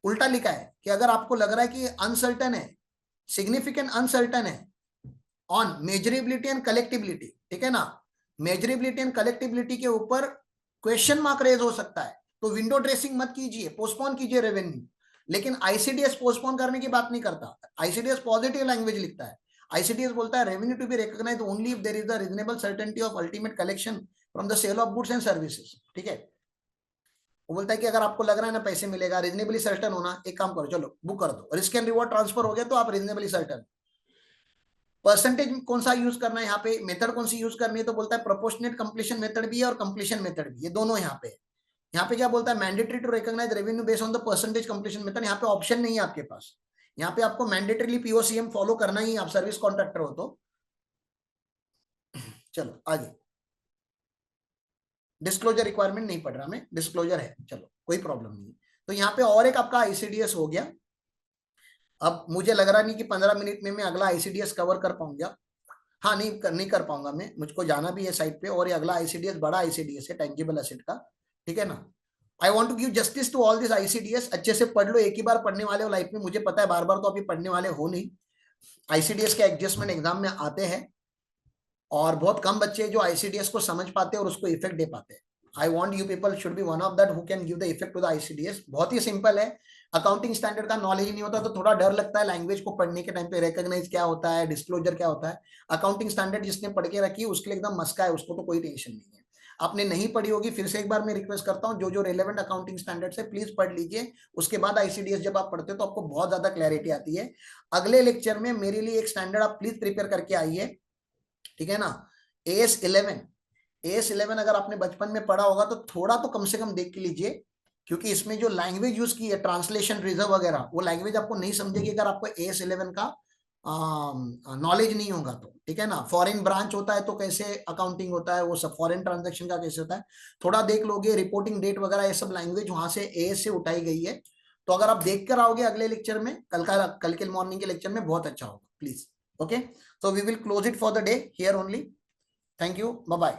A: उल्टा लिखा है कि अगर आपको लग रहा है कि अनसर्टन है, सिग्निफिकेंट अनसर्टन है ऑन मेजरेबिलिटी एंड कलेक्टिबिलिटी, ठीक है ना, मेजरेबिलिटी एंड कलेक्टिबिलिटी के ऊपर क्वेश्चन मार्क रेज हो सकता है, तो विंडो ड्रेसिंग मत कीजिए, पोस्टपोन कीजिए रेवेन्यू। लेकिन आईसीडीएस पोस्टपोन करने की बात नहीं करता, आईसीडीएस पॉजिटिव लैंग्वेज लिखता है। आईसीडीएस बोलता है revenue to be recognised only if there is the reasonable certainty of ultimate collection from the sale of goods and services, ठीक है। वो बोलता है कि अगर आपको लग रहा है ना पैसे मिलेगा, रीजनेबली सर्टन होना, एक काम करो, चलो बुक कर दो, रिस्क एंड रिवॉर्ड ट्रांसफर हो गया तो आप रीजनेबली सर्टन। परसेंटेज कौन सा यूज करना है यहाँ पे, मेथड कौन सी यूज करनी है, तो बोलता है प्रोपोर्शनेट कंप्लीशन मेथड भी है और कंप्लीशन मेथड भी, ये दोनों यहाँ पे। यहाँ पे क्या बोलता है, mandatory to recognise revenue based on the percentage completion method, यहाँ पे ऑप्शन नहीं है आपके पास, यहाँ पे आपको मैंडेटरीली पीओसीएम फॉलो करना ही, आप सर्विस कॉन्ट्रैक्टर हो तो। चलो आगे, डिस्क्लोजर रिक्वायरमेंट नहीं पड़ रहा, मैं डिस्क्लोजर है, चलो कोई प्रॉब्लम नहीं। तो यहाँ पे और एक आपका आईसीडीएस हो गया। अब मुझे लग रहा नहीं कि 15 मिनट में मैं अगला आईसीडीएस कवर कर पाऊंगा, हाँ नहीं कर पाऊंगा मैं, मुझको जाना भी है साइट पे, और ये अगला आईसीडीएस बड़ा आईसीडीएस है टेंजिबल एसेट का, ठीक है ना। I want to give justice to all this ICDS, अच्छे से पढ़ लो, एक ही बार पढ़ने वाले हो लाइफ में, मुझे पता है बार बार तो अभी पढ़ने वाले हो नहीं। आईसीडीएस के एडजस्टमेंट एग्जाम में आते हैं और बहुत कम बच्चे जो आईसीडीएस को समझ पाते हैं और उसको इफेक्ट दे पाते हैं। I want you people should be one of that who can give the effect to the ICDS. बहुत ही सिंपल है, अकाउंटिंग स्टैंडर्ड का नॉलेज नहीं होता तो थोड़ा डर लगता है लैंग्वेज को पढ़ने के टाइम पे, रिकॉग्नाइज क्या होता है, डिस्क्लोजर क्या होता है। अकाउंटिंग स्टैंडर्ड जिसने पढ़ के रखी है उसके लिए एकदम मस्का है, उसको तो कोई टेंशन नहीं है। आपने नहीं पढ़ी होगी, फिर से एक बार मैं रिक्वेस्ट करता हूँ, जो जो रेलेवेंट अकाउंटिंग स्टैंडर्ड है प्लीज पढ़ लीजिए, उसके बाद आईसीडीएस जब आप पढ़ते हो तो आपको बहुत ज्यादा क्लैरिटी आती है। अगले लेक्चर में मेरे लिए एक स्टैंडर्ड आप प्लीज प्रिपेयर करके आइए, ठीक है ना। AS11 अगर आपने बचपन में पढ़ा होगा तो थोड़ा तो कम से कम देख के लीजिए, क्योंकि इसमें जो लैंग्वेज यूज की है, ट्रांसलेशन रिजर्व वगैरह, वो लैंग्वेज आपको नहीं समझेगी अगर आपको AS11 का नॉलेज नहीं होगा तो, ठीक है ना। फॉरेन ब्रांच होता है तो कैसे अकाउंटिंग होता है, वो सब फॉरेन ट्रांजेक्शन का कैसे होता है, थोड़ा देख लोगे, रिपोर्टिंग डेट वगैरह ये सब लैंग्वेज वहां से AS से उठाई गई है। तो अगर आप देख कर आओगे अगले लेक्चर में, कल के मॉर्निंग के लेक्चर में, बहुत अच्छा होगा please. Okay, so we will close it for the day here only. Thank you, bye bye.